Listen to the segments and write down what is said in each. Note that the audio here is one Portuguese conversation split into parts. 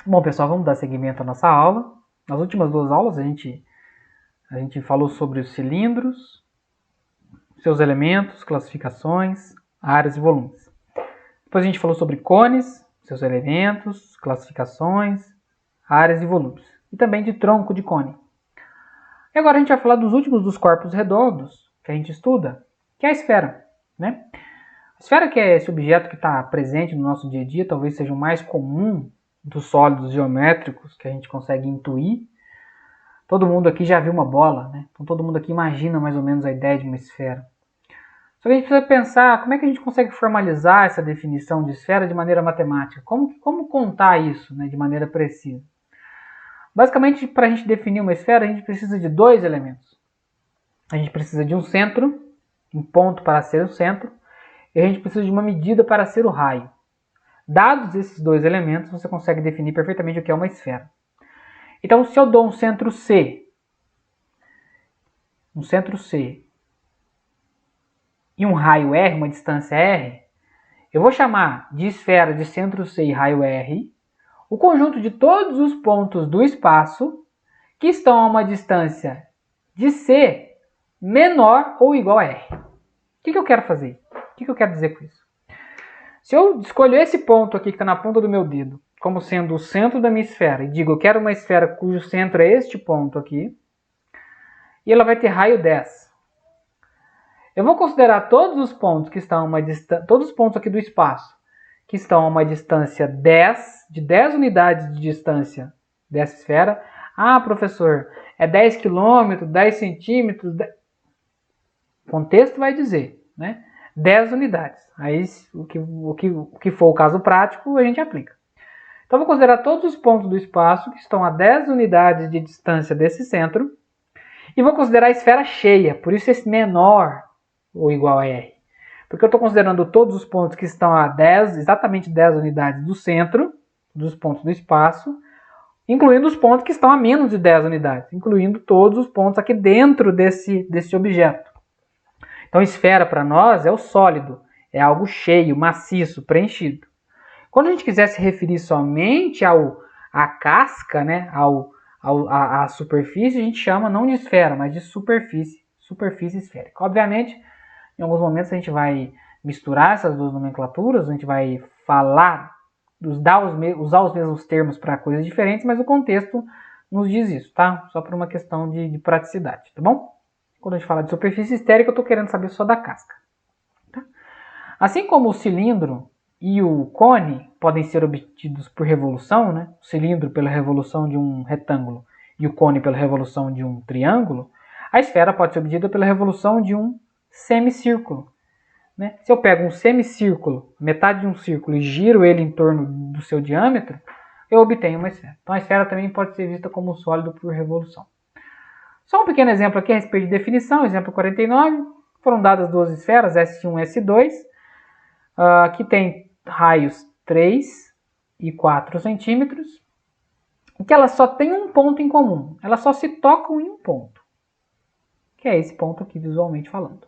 Bom, pessoal, vamos dar seguimento à nossa aula. Nas últimas duas aulas a gente falou sobre os cilindros, seus elementos, classificações, áreas e volumes. Depois a gente falou sobre cones, seus elementos, classificações, áreas e volumes. E também de tronco de cone. E agora a gente vai falar dos últimos dos corpos redondos que a gente estuda, que é a esfera, né? A esfera, que é esse objeto que está presente no nosso dia a dia, talvez seja o mais comum dos sólidos geométricos que a gente consegue intuir. Todo mundo aqui já viu uma bola, né? Então todo mundo aqui imagina mais ou menos a ideia de uma esfera. Só que a gente precisa pensar como é que a gente consegue formalizar essa definição de esfera de maneira matemática. Como contar isso, né, de maneira precisa? Basicamente, para a gente definir uma esfera, a gente precisa de dois elementos. A gente precisa de um centro, um ponto para ser o centro, e a gente precisa de uma medida para ser o raio. Dados esses dois elementos, você consegue definir perfeitamente o que é uma esfera. Então, se eu dou um centro C e um raio R, uma distância R, eu vou chamar de esfera de centro C e raio R o conjunto de todos os pontos do espaço que estão a uma distância de C menor ou igual a R. O que eu quero fazer? O que eu quero dizer com isso? Se eu escolho esse ponto aqui que está na ponta do meu dedo como sendo o centro da minha esfera e digo eu quero uma esfera cujo centro é este ponto aqui, e ela vai ter raio 10. Eu vou considerar todos os pontos que estão a uma distância, todos os pontos aqui do espaço que estão a uma distância 10, de 10 unidades de distância dessa esfera. Ah, professor, é 10 quilômetros, 10 centímetros. 10... O contexto vai dizer, né? 10 unidades. Aí, o que for o caso prático, a gente aplica. Então, eu vou considerar todos os pontos do espaço que estão a 10 unidades de distância desse centro e vou considerar a esfera cheia, por isso esse menor ou igual a R. Porque eu estou considerando todos os pontos que estão a 10, exatamente 10 unidades do centro, dos pontos do espaço, incluindo os pontos que estão a menos de 10 unidades, incluindo todos os pontos aqui dentro desse objeto. Então, esfera para nós é o sólido, é algo cheio, maciço, preenchido. Quando a gente quiser se referir somente à casca, né, à superfície, a gente chama não de esfera, mas de superfície esférica. Obviamente, em alguns momentos a gente vai misturar essas duas nomenclaturas, a gente vai falar, usar os mesmos termos para coisas diferentes, mas o contexto nos diz isso, tá? Só por uma questão de praticidade, tá bom? Quando a gente fala de superfície esférica, eu estou querendo saber só da casca. Tá? Assim como o cilindro e o cone podem ser obtidos por revolução, né? O cilindro pela revolução de um retângulo e o cone pela revolução de um triângulo, a esfera pode ser obtida pela revolução de um semicírculo. Né? Se eu pego um semicírculo, metade de um círculo, e giro ele em torno do seu diâmetro, eu obtenho uma esfera. Então a esfera também pode ser vista como um sólido por revolução. Só um pequeno exemplo aqui a respeito de definição, exemplo 49. Foram dadas duas esferas, S1 e S2, que tem raios 3 e 4 centímetros, e que elas só têm um ponto em comum. Elas só se tocam em um ponto, que é esse ponto aqui visualmente falando.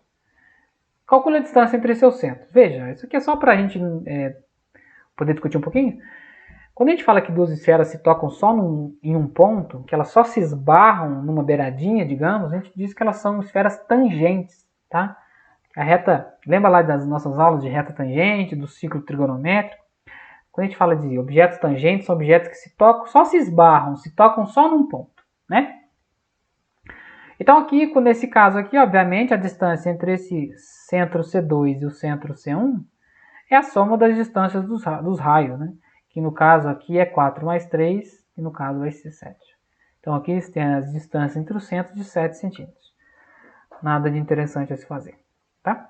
Calcule a distância entre seus centros. Veja, isso aqui é só para a gente poder discutir um pouquinho. Quando a gente fala que duas esferas se tocam só em um ponto, que elas só se esbarram numa beiradinha, digamos, a gente diz que elas são esferas tangentes, tá? A reta, lembra lá das nossas aulas de reta tangente, do ciclo trigonométrico? Quando a gente fala de objetos tangentes, são objetos que se tocam, só se esbarram, se tocam só num ponto, né? Então aqui, nesse caso aqui, obviamente, a distância entre esse centro C2 e o centro C1 é a soma das distâncias dos raios, né? Que no caso aqui é 4 mais 3, e no caso vai ser 7. Então aqui tem as distâncias entre os centros de 7 centímetros. Nada de interessante a se fazer, tá?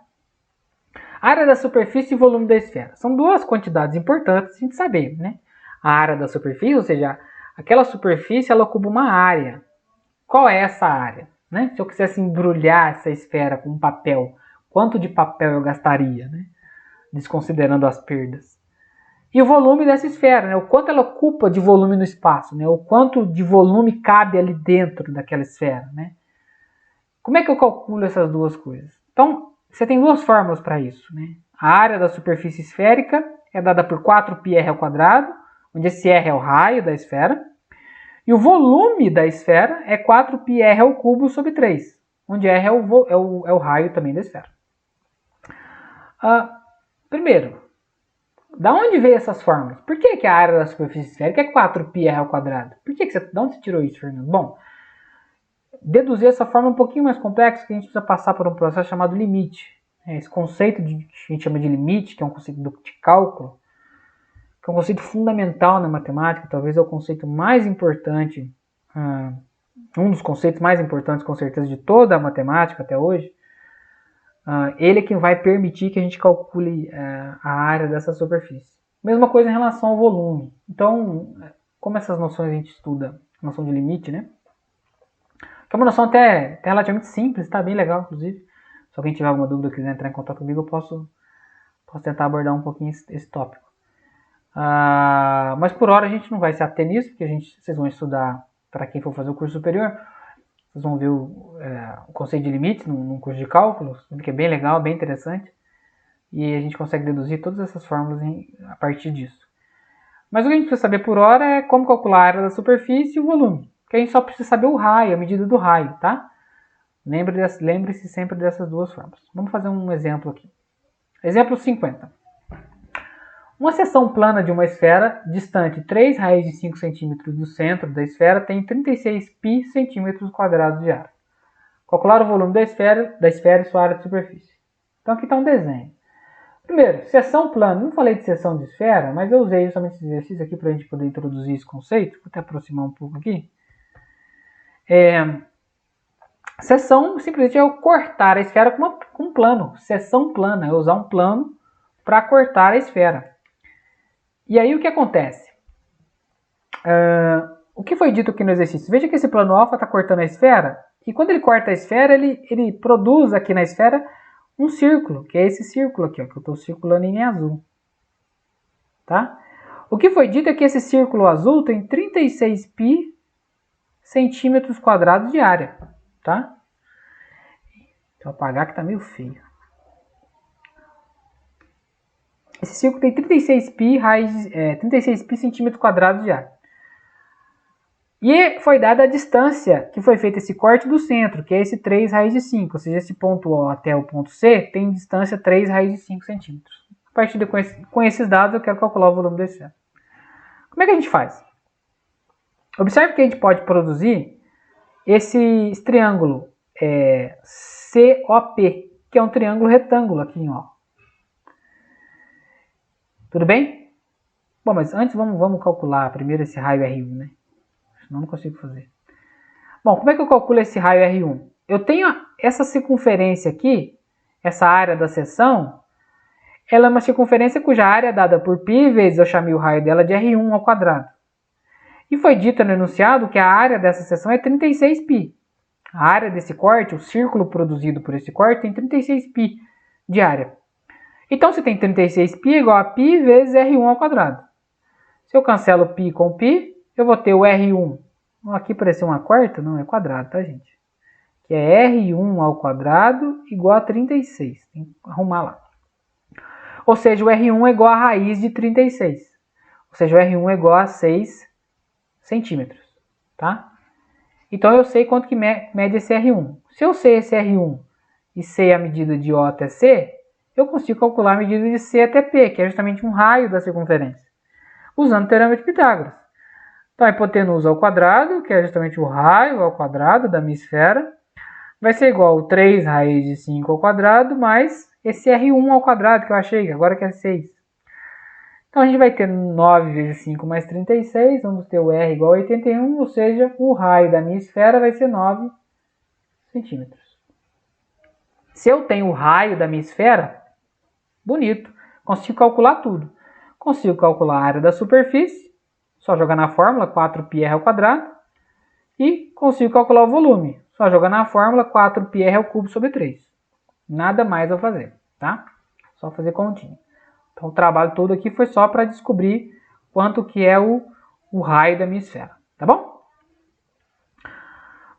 Área da superfície e volume da esfera. São duas quantidades importantes a gente saber, né? A área da superfície, ou seja, aquela superfície, ela ocupa uma área. Qual é essa área? Né? Se eu quisesse embrulhar essa esfera com papel, quanto de papel eu gastaria, né? Desconsiderando as perdas. E o volume dessa esfera, né? O quanto ela ocupa de volume no espaço, né? O quanto de volume cabe ali dentro daquela esfera, né? Como é que eu calculo essas duas coisas? Então, você tem duas fórmulas para isso, né? A área da superfície esférica é dada por 4πr², onde esse R é o raio da esfera, e o volume da esfera é 4πr ao cubo sobre 3, onde R é o raio também da esfera. Primeiro, da onde veio essas fórmulas? Por que a área da superfície esférica é 4πr ao quadrado? De onde você tirou isso, Fernando? Bom, deduzir essa fórmula é um pouquinho mais complexa, que a gente precisa passar por um processo chamado limite. Esse conceito que a gente chama de limite, que é um conceito de cálculo, que é um conceito fundamental na matemática, talvez é o conceito mais importante, um dos conceitos mais importantes, com certeza, de toda a matemática até hoje. Ele é quem vai permitir que a gente calcule a área dessa superfície. Mesma coisa em relação ao volume. Então, como essas noções a gente estuda, a noção de limite, né? Que é uma noção até relativamente simples, tá? Bem legal, inclusive. Se alguém tiver alguma dúvida e quiser entrar em contato comigo, eu posso tentar abordar um pouquinho esse tópico. Mas por hora a gente não vai se ater nisso, porque vocês vão estudar, para quem for fazer o curso superior, vocês vão ver o conceito de limites num curso de cálculo, que é bem legal, bem interessante. E a gente consegue deduzir todas essas fórmulas a partir disso. Mas o que a gente precisa saber por hora é como calcular a área da superfície e o volume. Porque a gente só precisa saber o raio, a medida do raio, tá? Lembre-se sempre dessas duas fórmulas. Vamos fazer um exemplo aqui. Exemplo 50. Uma seção plana de uma esfera distante 3 raiz de 5 centímetros do centro da esfera tem 36 π centímetros quadrados de área. Calcular o volume da esfera e sua área de superfície. Então aqui está um desenho. Primeiro, seção plana. Não falei de seção de esfera, mas eu usei justamente esse exercício aqui para a gente poder introduzir esse conceito. Vou até aproximar um pouco aqui. Seção simplesmente é eu cortar a esfera com um plano. Seção plana é usar um plano para cortar a esfera. E aí o que acontece? O que foi dito aqui no exercício? Veja que esse plano alfa está cortando a esfera, e quando ele corta a esfera, ele produz aqui na esfera um círculo, que é esse círculo aqui, ó, que eu estou circulando em azul. Tá? O que foi dito é que esse círculo azul tem 36 π centímetros quadrados de área. Tá? Deixa eu apagar que está meio feio. Esse círculo tem 36 π centímetros quadrados de área. E foi dada a distância que foi feito esse corte do centro, que é esse 3 raiz de 5. Ou seja, esse ponto O até o ponto C tem distância 3 raiz de 5 centímetros. A partir com esses dados eu quero calcular o volume da esfera. Como é que a gente faz? Observe que a gente pode produzir esse triângulo COP, que é um triângulo retângulo aqui em O. Tudo bem? Bom, mas antes vamos calcular primeiro esse raio R1, né? Senão não consigo fazer. Bom, como é que eu calculo esse raio R1? Eu tenho essa circunferência aqui, essa área da seção, ela é uma circunferência cuja área é dada por π vezes eu chamei o raio dela de R1 ao quadrado. E foi dito no enunciado que a área dessa seção é 36 π. A área desse corte, o círculo produzido por esse corte, tem 36 π de área. Então, se tem 36 π igual a π vezes R1 ao quadrado. Se eu cancelo π com π, eu vou ter o R1. Aqui pareceu uma quarta, não, é quadrado, tá, gente? Que é R1 ao quadrado igual a 36. Tem que arrumar lá. Ou seja, o R1 é igual a raiz de 36. Ou seja, o R1 é igual a 6 centímetros, tá? Então, eu sei quanto que mede esse R1. Se eu sei esse R1 e sei a medida de O até C, eu consigo calcular a medida de C até P, que é justamente um raio da circunferência, usando o teorema de Pitágoras. Então, a hipotenusa ao quadrado, que é justamente o raio ao quadrado da minha esfera, vai ser igual a 3 raiz de 5 ao quadrado, mais esse R1 ao quadrado que eu achei, agora que é 6. Então, a gente vai ter 9 vezes 5 mais 36, vamos ter o R igual a 81, ou seja, o raio da minha esfera vai ser 9 centímetros. Se eu tenho o raio da minha esfera, bonito, consigo calcular tudo. Consigo calcular a área da superfície, só jogar na fórmula 4πr ao quadrado, e consigo calcular o volume, só jogar na fórmula 4πr ao cubo sobre 3. Nada mais a fazer, tá? Só fazer continha. Então o trabalho todo aqui foi só para descobrir quanto que é o raio da minha esfera, tá bom?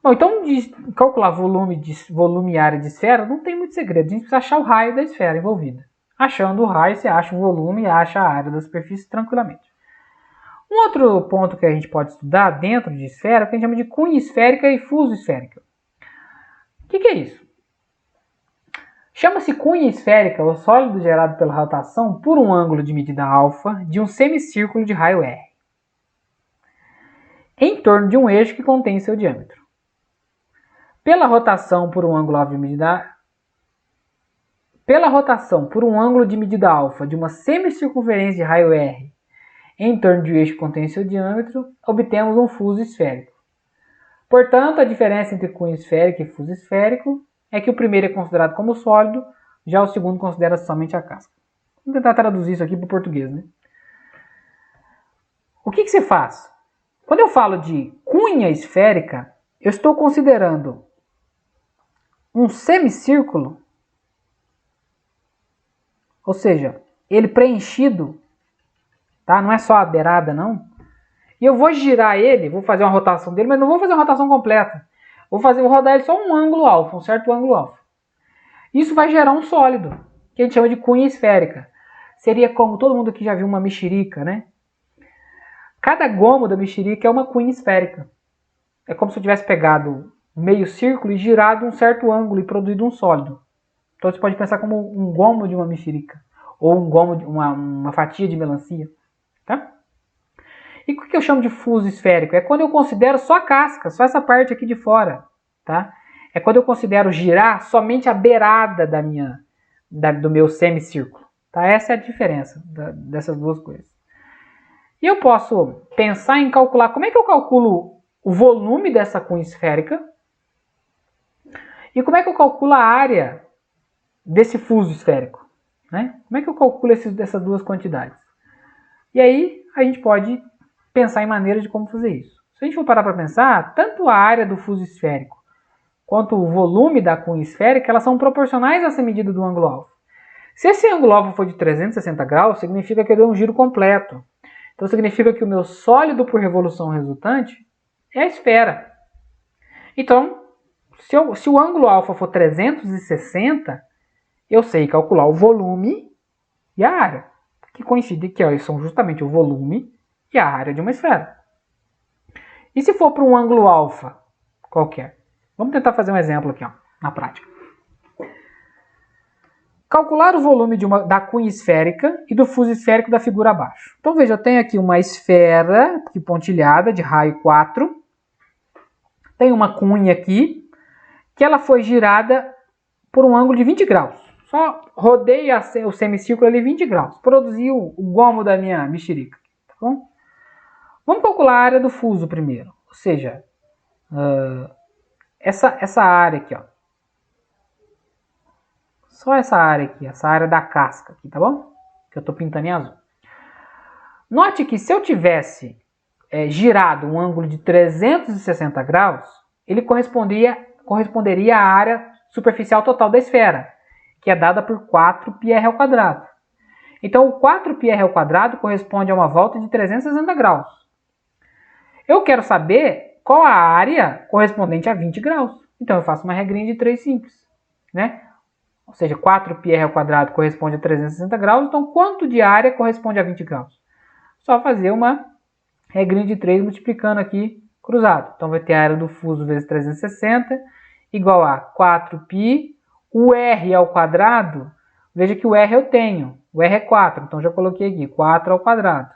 Bom, então de calcular volume e área de esfera não tem muito segredo, a gente precisa achar o raio da esfera envolvida. Achando o raio, você acha o volume e acha a área da superfície tranquilamente. Um outro ponto que a gente pode estudar dentro de esfera é o que a gente chama de cunha esférica e fuso esférica. O que é isso? Chama-se cunha esférica o sólido gerado pela rotação por um ângulo de medida alfa de um semicírculo de raio R, em torno de um eixo que contém seu diâmetro. Pela rotação por um ângulo de medida alfa de uma semicircunferência de raio R em torno de um eixo que contém seu diâmetro, obtemos um fuso esférico. Portanto, a diferença entre cunha esférica e fuso esférico é que o primeiro é considerado como sólido, já o segundo considera somente a casca. Vamos tentar traduzir isso aqui para o português, né? O que você faz? Quando eu falo de cunha esférica, eu estou considerando um semicírculo, ou seja, ele preenchido, tá? Não é só a beirada, não. E eu vou girar ele, vou fazer uma rotação dele, mas não vou fazer uma rotação completa. Vou rodar ele só um ângulo alfa, um certo ângulo alfa. Isso vai gerar um sólido, que a gente chama de cunha esférica. Seria como todo mundo aqui já viu uma mexerica, né? Cada gomo da mexerica é uma cunha esférica. É como se eu tivesse pegado meio círculo e girado um certo ângulo e produzido um sólido. Então você pode pensar como um gomo de uma mexerica, ou um gomo de uma fatia de melancia, tá? E o que eu chamo de fuso esférico? É quando eu considero só a casca, só essa parte aqui de fora, tá? É quando eu considero girar somente a beirada do meu semicírculo, tá? Essa é a diferença dessas duas coisas. E eu posso pensar em calcular, como é que eu calculo o volume dessa cunha esférica e como é que eu calculo a área desse fuso esférico, né? Como é que eu calculo essas duas quantidades? E aí a gente pode pensar em maneiras de como fazer isso. Se a gente for parar para pensar, tanto a área do fuso esférico quanto o volume da cunha esférica, elas são proporcionais a essa medida do ângulo alfa. Se esse ângulo alfa for de 360 graus, significa que eu dei um giro completo. Então significa que o meu sólido por revolução resultante é a esfera. Então, se o ângulo alfa for 360, eu sei calcular o volume e a área, que coincidem que são justamente o volume e a área de uma esfera. E se for para um ângulo alfa qualquer? Vamos tentar fazer um exemplo aqui, ó, na prática. Calcular o volume da cunha esférica e do fuso esférico da figura abaixo. Então veja, eu tenho aqui uma esfera pontilhada de raio 4. Tem uma cunha aqui, que ela foi girada por um ângulo de 20 graus. Só rodei o semicírculo ali 20 graus. Produziu o gomo da minha mexerica. Tá bom? Vamos calcular a área do fuso primeiro. Ou seja, essa área aqui, ó. Só essa área aqui, essa área da casca aqui, tá bom? Que eu estou pintando em azul. Note que se eu tivesse girado um ângulo de 360 graus, ele corresponderia à área superficial total da esfera, que é dada por 4πr ao quadrado. Então, o 4πr ao quadrado corresponde a uma volta de 360 graus. Eu quero saber qual a área correspondente a 20 graus. Então, eu faço uma regrinha de 3 simples, né? Ou seja, 4πr ao quadrado corresponde a 360 graus, então quanto de área corresponde a 20 graus? Só fazer uma regrinha de 3 multiplicando aqui cruzado. Então vai ter a área do fuso vezes 360 igual a 4π, o r ao quadrado, veja que o r eu tenho, o r é 4, então já coloquei aqui, 4 ao quadrado,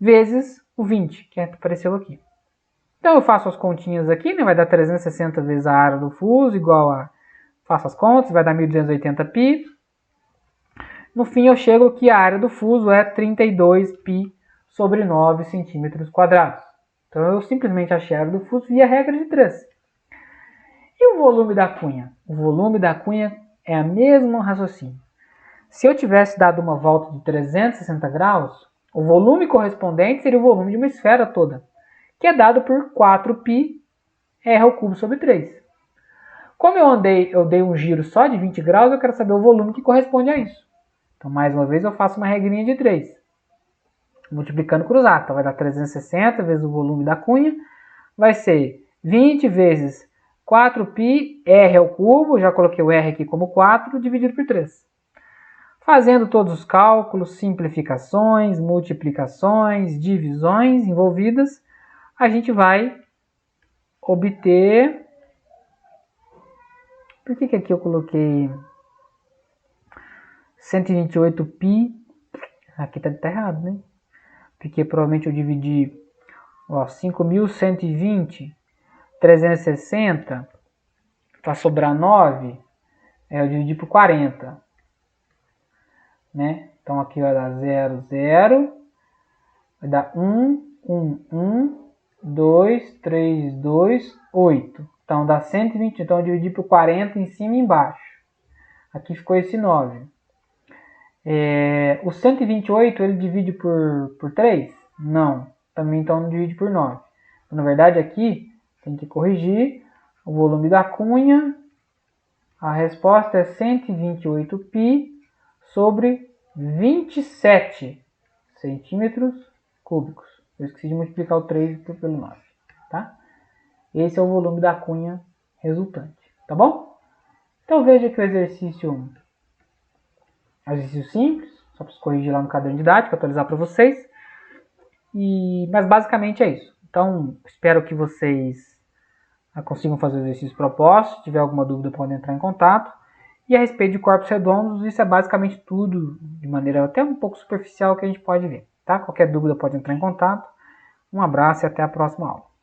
vezes o 20, que apareceu aqui. Então eu faço as continhas aqui, né? Vai dar 360 vezes a área do fuso igual a... Faço as contas, vai dar 1.280π. No fim, eu chego que a área do fuso é 32π sobre 9 centímetros quadrados. Então, eu simplesmente achei a área do fuso via regra de 3. E o volume da cunha? O volume da cunha é o mesmo raciocínio. Se eu tivesse dado uma volta de 360 graus, o volume correspondente seria o volume de uma esfera toda, que é dado por 4πr ao cubo sobre 3. Como eu dei um giro só de 20 graus, eu quero saber o volume que corresponde a isso. Então, mais uma vez, eu faço uma regrinha de 3. Multiplicando cruzado. Então, vai dar 360 vezes o volume da cunha. Vai ser 20 vezes 4πr ao cubo. Já coloquei o r aqui como 4, dividido por 3. Fazendo todos os cálculos, simplificações, multiplicações, divisões envolvidas, a gente vai obter... Por que aqui eu coloquei 128π? Aqui tá errado, né? Porque provavelmente eu dividi 5.120, 360, para sobrar 9, eu dividi por 40. Né? Então aqui vai dar 0, 0, vai dar 1, 1, 1, 2, 3, 2, 8. Então dá 120, então eu dividi por 40 em cima e embaixo. Aqui ficou esse 9. O 128 ele divide por 3? Não. Também então não divide por 9. Então, na verdade aqui tem que corrigir o volume da cunha. A resposta é 128π sobre 27 centímetros cúbicos. Eu esqueci de multiplicar o 3 pelo 9. Tá? Esse é o volume da cunha resultante. Tá bom? Então veja que o exercício simples, só para corrigir lá no caderno didático, atualizar para vocês. Mas basicamente é isso. Então, espero que vocês consigam fazer o exercício proposto. Se tiver alguma dúvida, podem entrar em contato. E a respeito de corpos redondos, isso é basicamente tudo, de maneira até um pouco superficial, que a gente pode ver. Tá? Qualquer dúvida pode entrar em contato. Um abraço e até a próxima aula.